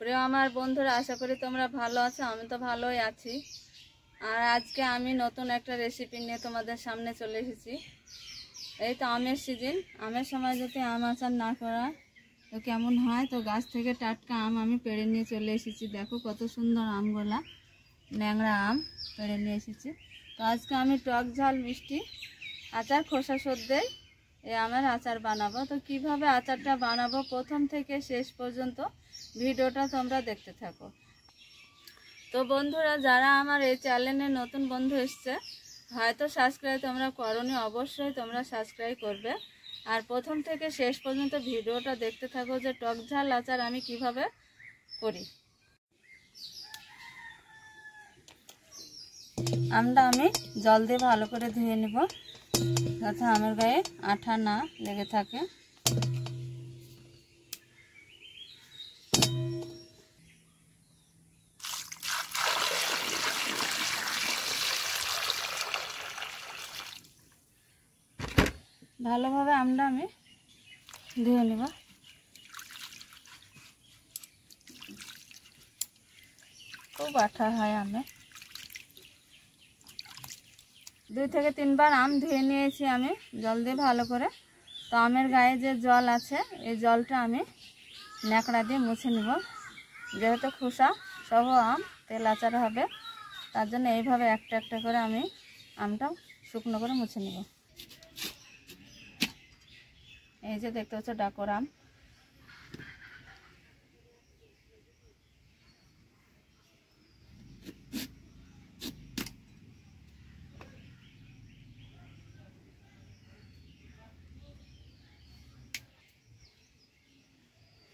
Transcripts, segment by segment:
প্রিয় আমার বন্ধুরা, আশা করি তোমরা ভালো আছো। আমি তো ভালোই আছি। আর আজকে আমি নতুন একটা রেসিপি নিয়ে তোমাদের সামনে চলে এসেছি। এই তো আমের সিজন, আমের সময় যদি আম আচার না করা তো কেমন হয়। তো গাছ থেকে টাটকা আম আমি পেড়ে নিয়ে চলে এসেছি। দেখো কত সুন্দর আমগুলা, ন্যাংরা আম পেড়ে নিয়ে এসেছি। তো আজকে আমি টক ঝাল মিষ্টি আচার খোসা সদ্যে এই আমের আচার বানাবো। তো কিভাবে আচারটা বানাবো প্রথম থেকে শেষ পর্যন্ত ভিডিওটা তোমরা দেখতে থাকো। তো বন্ধুরা, যারা আমার এই চ্যানেলে নতুন বন্ধু এসছে, হয়তো সাবস্ক্রাইব তোমরা করোনি, অবশ্যই তোমরা সাবস্ক্রাইব করবে। আর প্রথম থেকে শেষ পর্যন্ত ভিডিওটা দেখতে থাকো যে টক ঝাল আচার আমি কিভাবে করি। আমটা আমি জল দিয়ে ভালো করে ধুয়ে নেব, যাতে আমের গায়ে আঠা না লেগে থাকে। ভালোভাবে আমটা আমি ধুয়ে নেব। খুব আঠা হয় আমে। 2 থেকে 3 বার আম ধুয়ে নিয়েছি আমি জল দিয়ে ভালো করে। তো আমের গায়ে যে জল আছে এই জলটা আমি ন্যাকড়া দিয়ে মুছে নেব। যেহেতু খোসা সহ আম তেল আচার হবে, তার জন্য এইভাবে একটা একটা করে আমি আমটা শুকনো করে মুছে নেব। এই যে দেখতে হচ্ছে ডাকর আম।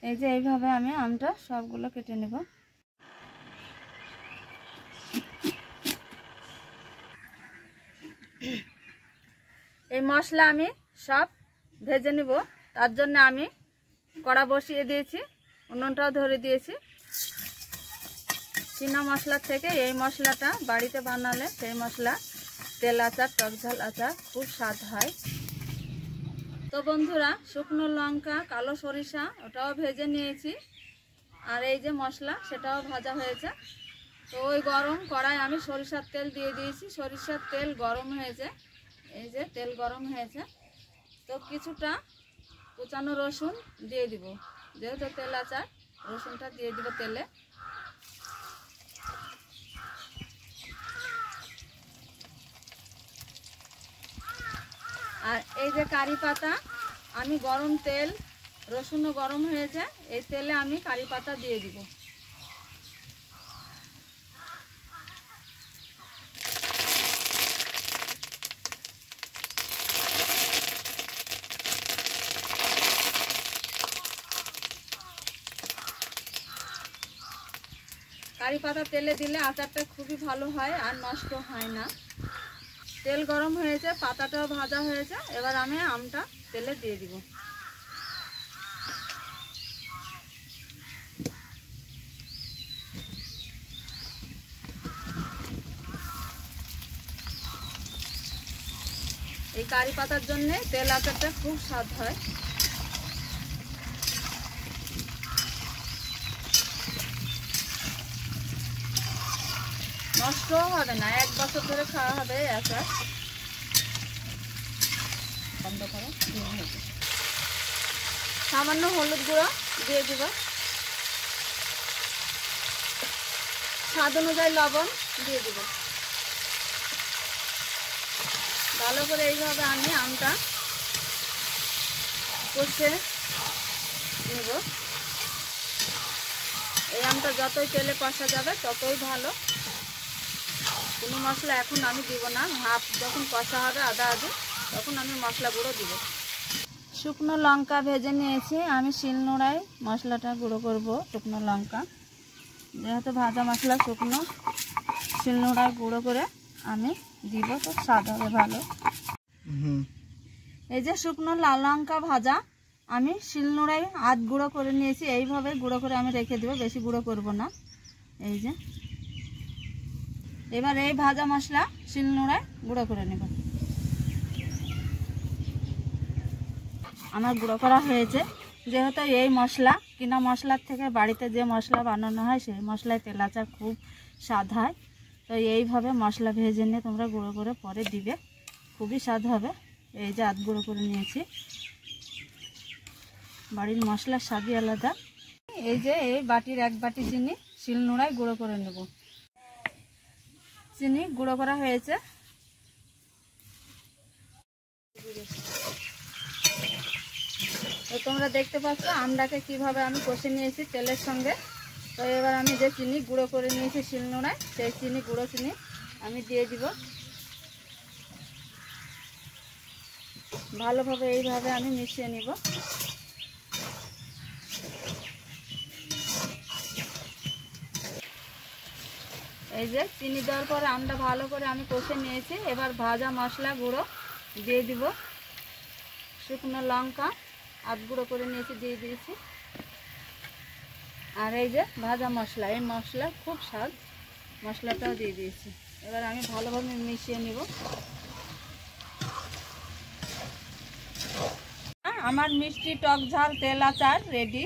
এই যে এইভাবে আমি আমটা সবগুলো কেটে নেব। এই মশলা আমি সব ভেজে নেব, তার জন্য আমি কড়া বসিয়ে দিয়েছি, উনুনটাও ধরে দিয়েছি। চীনা মশলার থেকে এই মশলাটা বাড়িতে বানালে সেই মশলা তেল আচার টক ঝাল আচার খুব স্বাদ হয়। তো বন্ধুরা, শুকনো লঙ্কা, কালো সরিষা ওটাও ভেজে নিয়েছি। আর এই যে মশলা সেটাও ভাজা হয়েছে। তো ওই গরম কড়াই আমি সরিষার তেল দিয়ে দিয়েছি। সরিষার তেল গরম হয়েছে, এই যে তেল গরম হয়েছে। তো কিছুটা কুচানো রসুন দিয়ে দিব, যেহেতু তেল আচার রসুনটা দিয়ে দিব তেলে। আর এই যে কারি পাতা, আমি গরম তেল, রসুনও গরম হয়েছে, এই তেলে আমি কারি পাতা দিয়ে দিব। কারি পাতা তেলে দিলে আচারটা খুবই ভালো হয় আর নষ্ট হয় না। তেল গরম হয়েছে, পাতাটাও ভাজা হয়েছে। এবার আমি আমটা তেলে দিয়ে দিব। এই কারি পাতার জন্য তেল আচারটা খুব স্বাদ হয়। নষ্টও হবে না, 1 বছর ধরে খাওয়া হবে এই আচার। বন্ধ করো। সামান্য হলুদ গুঁড়ো দিয়ে দিব, স্বাদ অনুযায়ী লবণ দিয়ে দিব। ভালো করে এইভাবে আমি আমটা কষে নেব। এই আমটা যতই তেলে কষা যাবে ততই ভালো। কোনো মশলা এখন আমি দিব না, হাফ যখন কষা হবে আদা আদা, তখন আমি মশলা গুঁড়ো দিব। শুকনো লঙ্কা ভেজে নিয়েছি আমি, শিলনোড়ায় মশলাটা গুঁড়ো করব। শুকনো লঙ্কা, যেহেতু ভাজা মশলা শুকনো, শিলনোড়ায় গুঁড়ো করে আমি দিব, তো স্বাদ হবে ভালো। এই যে শুকনো লাল লঙ্কা ভাজা আমি শিলনোড়ায় আধ গুঁড়ো করে নিয়েছি। এইভাবে গুঁড়ো করে আমি রেখে দেবো, বেশি গুঁড়ো করব না। এই যে এবার এই ভাজা মশলা শিলনোড়ায় গুঁড়ো করে নেব। আমার গুঁড়ো করা হয়েছে। যেহেতু এই মশলা কিনা মশলার থেকে বাড়িতে যে মশলা বানানো হয় সেই মশলায় তেল আচার খুব স্বাদ হয়। তো এইভাবে মশলা ভেজে নিয়ে তোমরা গুঁড়ো করে পরে দিবে, খুবই স্বাদ হবে। এই যে আধ গুঁড়ো করে নিয়েছি, বাড়ির মশলার স্বাদই আলাদা। এই যে এই বাটির 1 বাটি চিনি শিলনোড়ায় গুঁড়ো করে নেব। চিনি গুঁড়ো করা হয়েছে। তো তোমরা দেখতে পাচ্ছ আমটাকে কিভাবে আমি কষে নিয়েছি তেলের সঙ্গে। তো এবার আমি যে চিনি গুঁড়ো করে নিয়েছি শিলনোড়ায়, সেই চিনি গুঁড়ো চিনি আমি দিয়ে দিব। ভালোভাবে এইভাবে আমি মিশিয়ে নিব। এই যে চিনি দেওয়ার পরে আমটা ভালো করে আমি কষে নিয়েছি। এবার ভাজা মশলা গুঁড়ো দিয়ে দিব। শুকনো লঙ্কা আধ গুঁড়ো করে নিয়েছি, দিয়ে দিয়েছি। আর এই যে ভাজা মশলা, এই মশলা খুব স্বাদ, মশলাটাও দিয়ে দিয়েছি। এবার আমি ভালোভাবে মিশিয়ে নিব। আমার মিষ্টি টক ঝাল তেল আচার রেডি।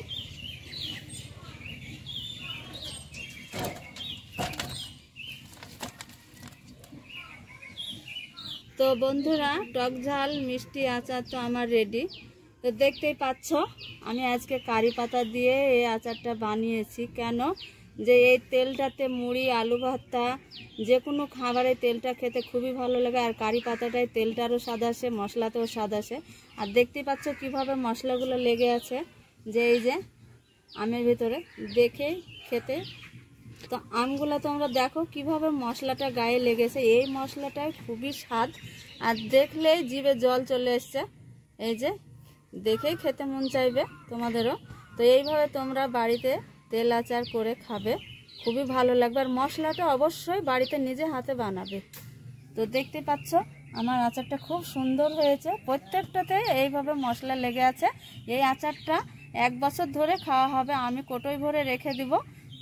তো বন্ধুরা, টক ঝাল মিষ্টি আচার তো আমার রেডি। তো দেখতেই পাচ্ছ আমি আজকে কারি পাতা দিয়ে এই আচারটা বানিয়েছি। কেন যে এই তেলটাতে মুড়ি, আলু ভর্তা, যে কোনো খাবারে তেলটা খেতে খুবই ভালো লাগে। আর কারি পাতাটায় তেলটারও স্বাদ আসে, মশলাতেও স্বাদ আসে। আর দেখতেই পাচ্ছ কিভাবে মশলাগুলো লেগে আছে, যে এই যে আমের ভিতরে, দেখেই খেতে। তো আমগুলো তোমরা দেখো কিভাবে মশলাটা গায়ে লেগেছে, এই মশলাটায় খুবই স্বাদ। আর দেখলেই জিভে জল চলে এসছে, এই যে দেখেই খেতে মন চাইবে তোমাদেরও। তো এইভাবে তোমরা বাড়িতে তেল আচার করে খাবে, খুবই ভালো লাগবে। আর মশলাটা অবশ্যই বাড়িতে নিজে হাতে বানাবে। তো দেখতে পাচ্ছ আমার আচারটা খুব সুন্দর হয়েছে, প্রত্যেকটাতে এইভাবে মশলা লেগে আছে। এই আচারটা 1 বছর ধরে খাওয়া হবে। আমি কোটোয় ভরে রেখে দিব,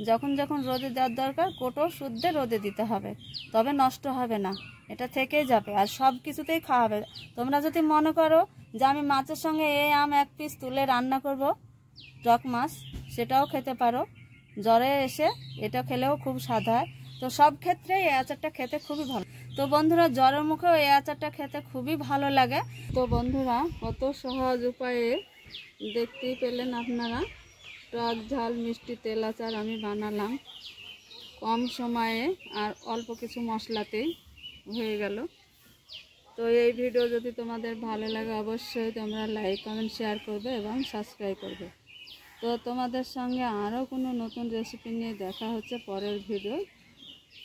যখন যখন রোদে দেওয়ার দরকার কোটো শুদ্ধে রোদে দিতে হবে, তবে নষ্ট হবে না, এটা থেকেই যাবে। আর সব কিছুতেই খাওয়া হবে। তোমরা যদি মনে করো যে আমি মাছের সঙ্গে এই আম 1 পিস তুলে রান্না করব, টক মাছ, সেটাও খেতে পারো। জ্বরে এসে এটা খেলেও খুব স্বাদ হয়। তো সব ক্ষেত্রে এই আচারটা খেতে খুবই ভালো। তো বন্ধুরা, জ্বরের মুখেও এই আচারটা খেতে খুবই ভালো লাগে। তো বন্ধুরা, কত সহজ উপায়ে দেখতেই পেলেন আপনারা, টক ঝাল মিষ্টি তেল আচার আমি বানালাম কম সময়ে আর অল্প কিছু মশলাতেই হয়ে গেল। তো এই ভিডিও যদি তোমাদের ভালো লাগে অবশ্যই তোমরা লাইক, কমেন্ট, শেয়ার করবে এবং সাবস্ক্রাইব করবে। তো তোমাদের সঙ্গে আরও কোনো নতুন রেসিপি নিয়ে দেখা হচ্ছে পরের ভিডিও।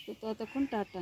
তো ততক্ষণ টাটা।